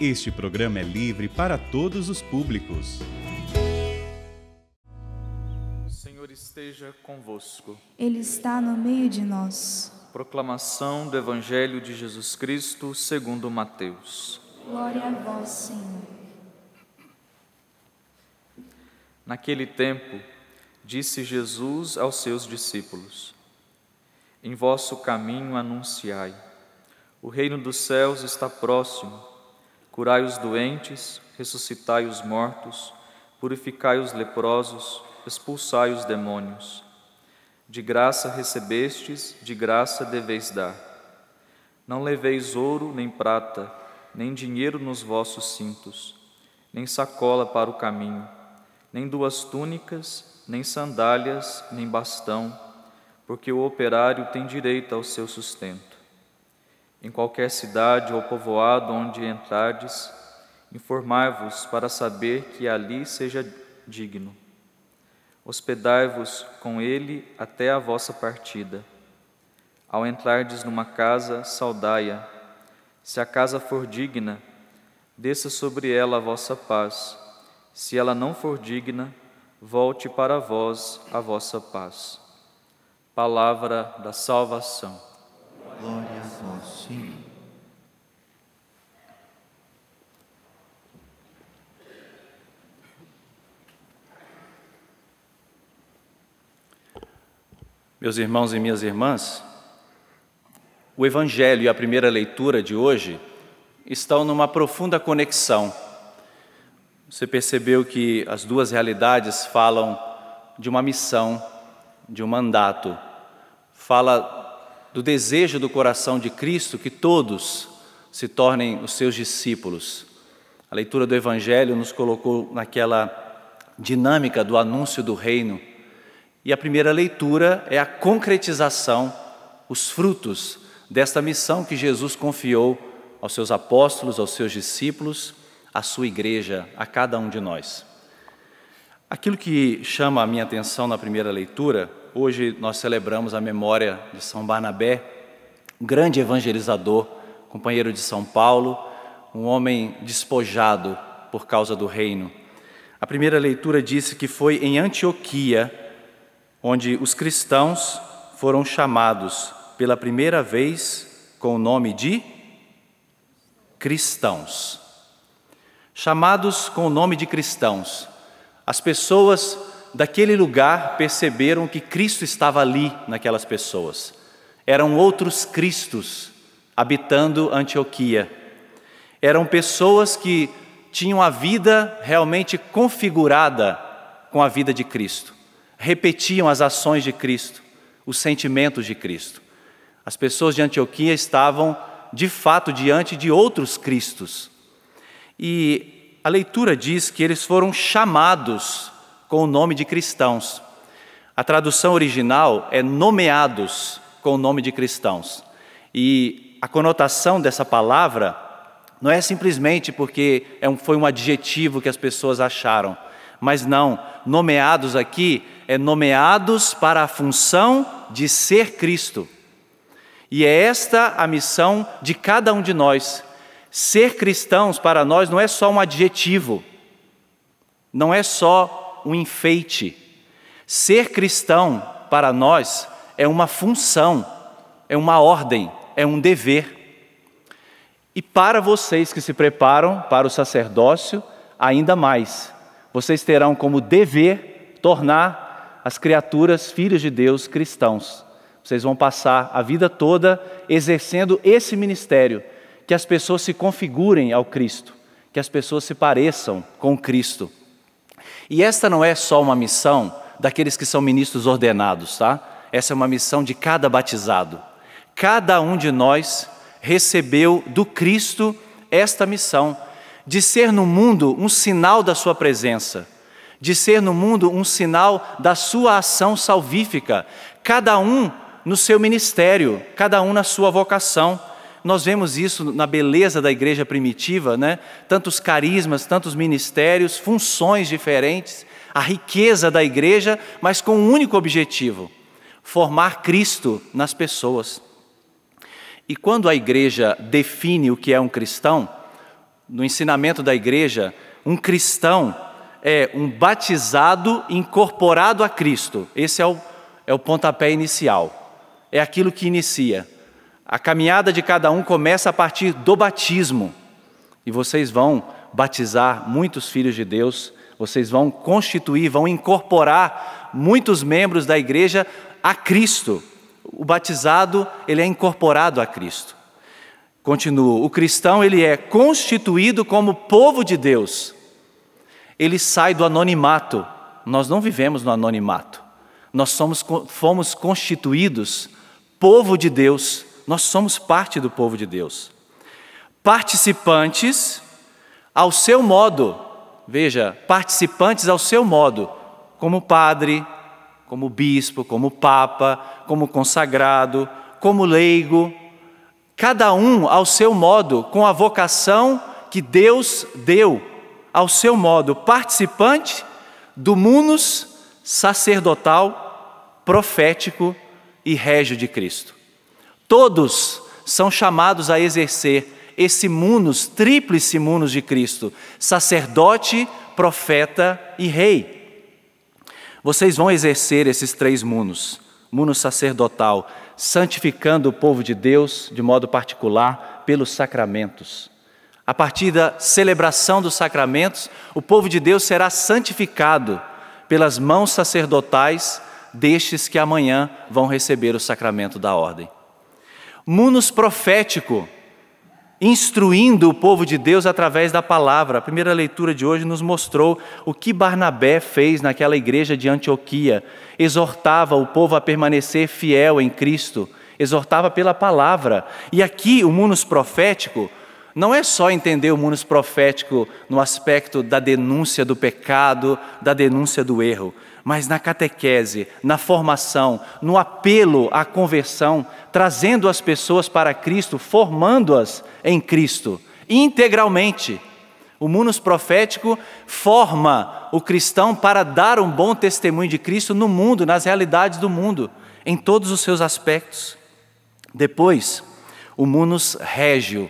Este programa é livre para todos os públicos. O Senhor esteja convosco. Ele está no meio de nós. Proclamação do Evangelho de Jesus Cristo segundo Mateus. Glória a vós, Senhor. Naquele tempo, disse Jesus aos seus discípulos: Em vosso caminho anunciai, o reino dos céus está próximo. Curai os doentes, ressuscitai os mortos, purificai os leprosos, expulsai os demônios. De graça recebestes, de graça deveis dar. Não leveis ouro nem prata, nem dinheiro nos vossos cintos, nem sacola para o caminho, nem 2 túnicas, nem sandálias, nem bastão, porque o operário tem direito ao seu sustento. Em qualquer cidade ou povoado onde entrardes, informai-vos para saber que ali seja digno. Hospedai-vos com ele até a vossa partida. Ao entrardes numa casa, saudai-a. Se a casa for digna, desça sobre ela a vossa paz. Se ela não for digna, volte para vós a vossa paz. Palavra da salvação. Glória a vós, Senhor. Meus irmãos e minhas irmãs, o Evangelho e a primeira leitura de hoje estão numa profunda conexão. Você percebeu que as duas realidades falam de uma missão, de um mandato. Fala do desejo do coração de Cristo que todos se tornem os seus discípulos. A leitura do Evangelho nos colocou naquela dinâmica do anúncio do reino. E a primeira leitura é a concretização, os frutos desta missão que Jesus confiou aos seus apóstolos, aos seus discípulos, à sua igreja, a cada um de nós. Aquilo que chama a minha atenção na primeira leitura, hoje nós celebramos a memória de São Barnabé, um grande evangelizador, companheiro de São Paulo, um homem despojado por causa do reino. A primeira leitura disse que foi em Antioquia, onde os cristãos foram chamados pela primeira vez com o nome de cristãos. Chamados com o nome de cristãos. As pessoas daquele lugar perceberam que Cristo estava ali naquelas pessoas. Eram outros Cristos habitando Antioquia. Eram pessoas que tinham a vida realmente configurada com a vida de Cristo. Repetiam as ações de Cristo, os sentimentos de Cristo. As pessoas de Antioquia estavam, de fato, diante de outros Cristos. E a leitura diz que eles foram chamados com o nome de cristãos. A tradução original é nomeados com o nome de cristãos. E a conotação dessa palavra não é simplesmente porque foi um adjetivo que as pessoas acharam, mas não, nomeados aqui é nomeados para a função de ser Cristo. E é esta a missão de cada um de nós. Ser cristãos para nós não é só um adjetivo, não é só um enfeite. Ser cristão para nós é uma função, é uma ordem, é um dever. E para vocês que se preparam para o sacerdócio, ainda mais. Vocês terão como dever tornar as criaturas, filhos de Deus, cristãos. Vocês vão passar a vida toda exercendo esse ministério, que as pessoas se configurem ao Cristo, que as pessoas se pareçam com Cristo. E esta não é só uma missão daqueles que são ministros ordenados, tá? Essa é uma missão de cada batizado. Cada um de nós recebeu do Cristo esta missão, de ser no mundo um sinal da sua presença, de ser no mundo um sinal da sua ação salvífica, cada um no seu ministério, cada um na sua vocação. Nós vemos isso na beleza da igreja primitiva, né? Tantos carismas, tantos ministérios, funções diferentes, a riqueza da igreja, mas com um único objetivo: formar Cristo nas pessoas. E quando a igreja define o que é um cristão, no ensinamento da igreja, um cristão é um batizado incorporado a Cristo. Esse é o pontapé inicial, é aquilo que inicia. A caminhada de cada um começa a partir do batismo. E vocês vão batizar muitos filhos de Deus, vocês vão constituir, vão incorporar muitos membros da igreja a Cristo. O batizado, ele é incorporado a Cristo. Continuo, o cristão, ele é constituído como povo de Deus. Ele sai do anonimato. Nós não vivemos no anonimato. Nós fomos constituídos povo de Deus. Nós somos parte do povo de Deus. Participantes ao seu modo. Veja, participantes ao seu modo, como padre, como bispo, como papa, como consagrado, como leigo, cada um ao seu modo, com a vocação que Deus deu, ao seu modo, participante do munus sacerdotal, profético e régio de Cristo. Todos são chamados a exercer esse munus, tríplice munus de Cristo, sacerdote, profeta e rei. Vocês vão exercer esses 3 munus. Munus sacerdotal, santificando o povo de Deus, de modo particular, pelos sacramentos. A partir da celebração dos sacramentos, o povo de Deus será santificado pelas mãos sacerdotais destes que amanhã vão receber o sacramento da ordem. Munus profético, instruindo o povo de Deus através da palavra. A primeira leitura de hoje nos mostrou o que Barnabé fez naquela igreja de Antioquia. Exortava o povo a permanecer fiel em Cristo, exortava pela palavra. E aqui o munus profético não é só entender o munus profético no aspecto da denúncia do pecado, da denúncia do erro, mas na catequese, na formação, no apelo à conversão, trazendo as pessoas para Cristo, formando-as em Cristo, integralmente. O munus profético forma o cristão para dar um bom testemunho de Cristo no mundo, nas realidades do mundo, em todos os seus aspectos. Depois, o munus régio,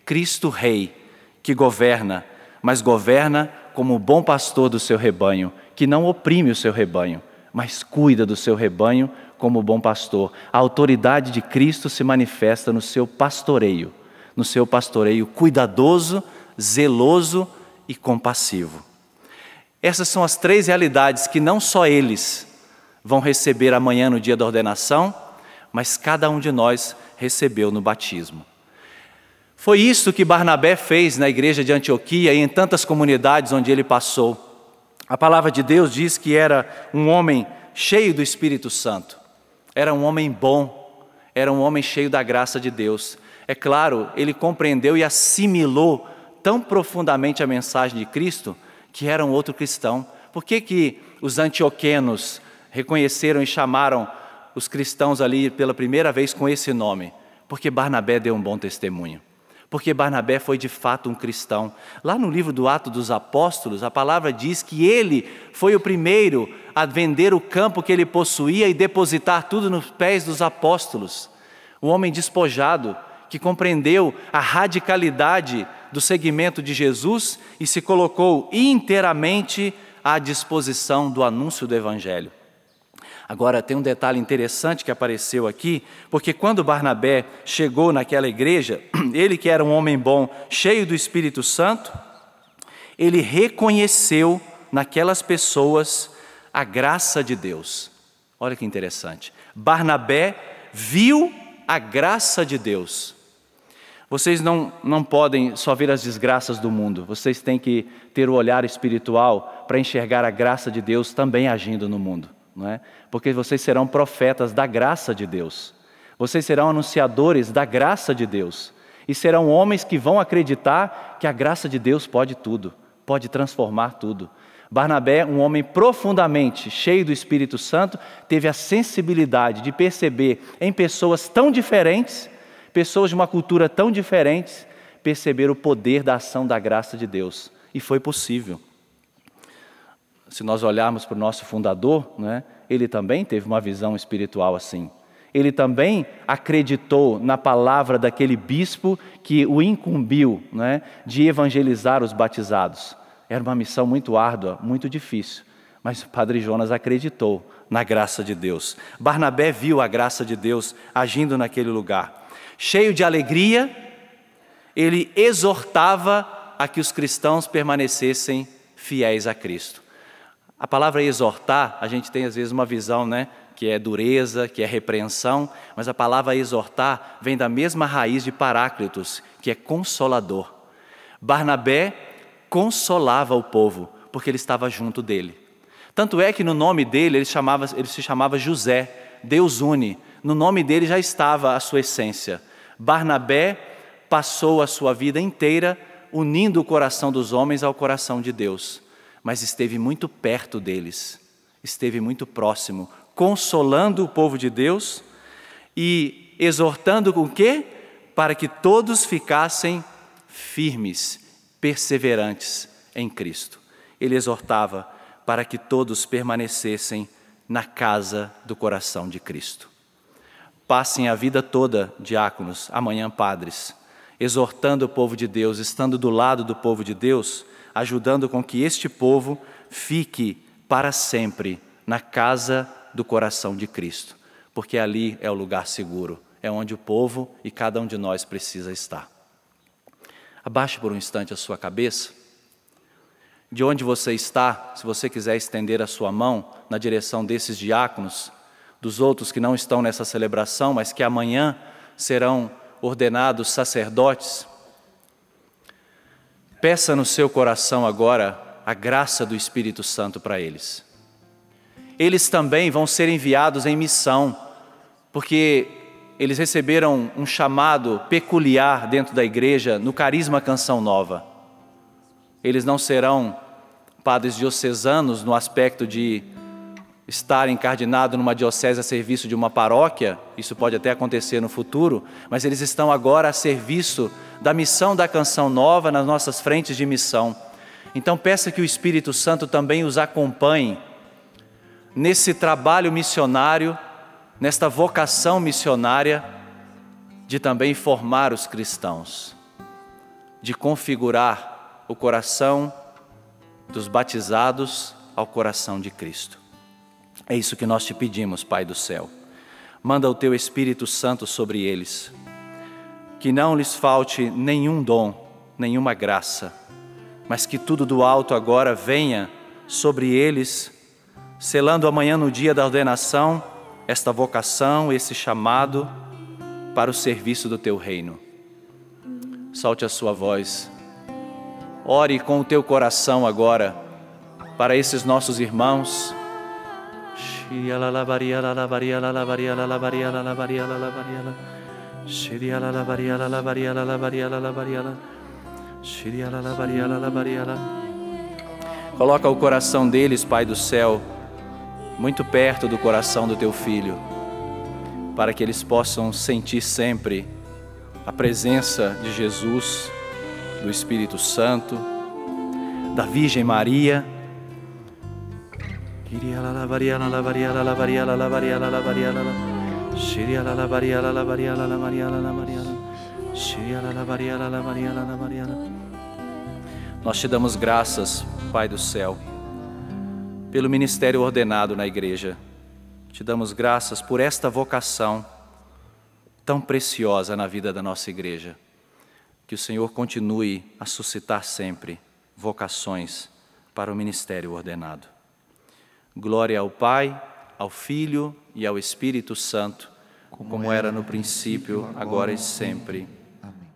Cristo Rei, que governa, mas governa como o bom pastor do seu rebanho, que não oprime o seu rebanho, mas cuida do seu rebanho como bom pastor. A autoridade de Cristo se manifesta no seu pastoreio cuidadoso, zeloso e compassivo. Essas são as 3 realidades que não só eles vão receber amanhã no dia da ordenação, mas cada um de nós recebeu no batismo. Foi isso que Barnabé fez na igreja de Antioquia e em tantas comunidades onde ele passou. A palavra de Deus diz que era um homem cheio do Espírito Santo, era um homem bom, era um homem cheio da graça de Deus. É claro, ele compreendeu e assimilou tão profundamente a mensagem de Cristo que era um outro cristão. Por que os antioquenos reconheceram e chamaram os cristãos ali pela primeira vez com esse nome? Porque Barnabé deu um bom testemunho. Porque Barnabé foi de fato um cristão. Lá no livro do Atos dos Apóstolos, a palavra diz que ele foi o primeiro a vender o campo que ele possuía e depositar tudo nos pés dos apóstolos. Um homem despojado, que compreendeu a radicalidade do seguimento de Jesus e se colocou inteiramente à disposição do anúncio do Evangelho. Agora, tem um detalhe interessante que apareceu aqui, porque quando Barnabé chegou naquela igreja, ele que era um homem bom, cheio do Espírito Santo, ele reconheceu naquelas pessoas a graça de Deus. Olha que interessante. Barnabé viu a graça de Deus. Vocês não podem só ver as desgraças do mundo, vocês têm que ter o olhar espiritual para enxergar a graça de Deus também agindo no mundo. Não é? Porque vocês serão profetas da graça de Deus, vocês serão anunciadores da graça de Deus, e serão homens que vão acreditar que a graça de Deus pode tudo, pode transformar tudo. Barnabé, um homem profundamente cheio do Espírito Santo, teve a sensibilidade de perceber em pessoas tão diferentes, pessoas de uma cultura tão diferente, perceber o poder da ação da graça de Deus, e foi possível. Se nós olharmos para o nosso fundador, né, ele também teve uma visão espiritual assim. ele também acreditou na palavra daquele bispo que o incumbiu, né, de evangelizar os batizados. Era uma missão muito árdua, muito difícil, mas o Padre Jonas acreditou na graça de Deus. Barnabé viu a graça de Deus agindo naquele lugar. Cheio de alegria, ele exortava a que os cristãos permanecessem fiéis a Cristo. A palavra exortar, a gente tem às vezes uma visão, né, que é dureza, que é repreensão, mas a palavra exortar vem da mesma raiz de Paráclitos, que é consolador. Barnabé consolava o povo, porque ele estava junto dele. Tanto é que no nome dele, ele se chamava José, Deus une. No nome dele já estava a sua essência. Barnabé passou a sua vida inteira unindo o coração dos homens ao coração de Deus, mas esteve muito perto deles, esteve muito próximo, consolando o povo de Deus e exortando com o quê? Para que todos ficassem firmes, perseverantes em Cristo. Ele exortava para que todos permanecessem na casa do coração de Cristo. Passem a vida toda, diáconos, amanhã padres, exortando o povo de Deus, estando do lado do povo de Deus, ajudando com que este povo fique para sempre na casa do coração de Cristo, porque ali é o lugar seguro, é onde o povo e cada um de nós precisa estar. Abaixe por um instante a sua cabeça. De onde você está, se você quiser estender a sua mão na direção desses diáconos, dos outros que não estão nessa celebração, mas que amanhã serão ordenados sacerdotes, peça no seu coração agora a graça do Espírito Santo para eles. Eles também vão ser enviados em missão, porque eles receberam um chamado peculiar dentro da igreja no carisma Canção Nova. Eles não serão padres diocesanos no aspecto de estar encardinado numa diocese a serviço de uma paróquia, isso pode até acontecer no futuro, mas eles estão agora a serviço da missão da Canção Nova nas nossas frentes de missão. Então peça que o Espírito Santo também os acompanhe nesse trabalho missionário, nesta vocação missionária de também formar os cristãos, de configurar o coração dos batizados ao coração de Cristo. É isso que nós te pedimos, Pai do céu. Manda o teu Espírito Santo sobre eles, que não lhes falte nenhum dom, nenhuma graça, mas que tudo do alto agora venha sobre eles, selando amanhã no dia da ordenação, esta vocação, esse chamado para o serviço do teu reino. Solte a sua voz. Ore com o teu coração agora para esses nossos irmãos. Coloca o coração deles, Pai do céu, muito perto do coração do teu Filho, para que eles possam sentir sempre a presença de Jesus, do Espírito Santo, da Virgem Maria. Nós te damos graças, Pai do céu, pelo ministério ordenado na igreja. Te damos graças por esta vocação tão preciosa na vida da nossa igreja. Que o Senhor continue a suscitar sempre vocações para o ministério ordenado. Glória ao Pai, ao Filho e ao Espírito Santo, como era no princípio, agora e sempre. Amém.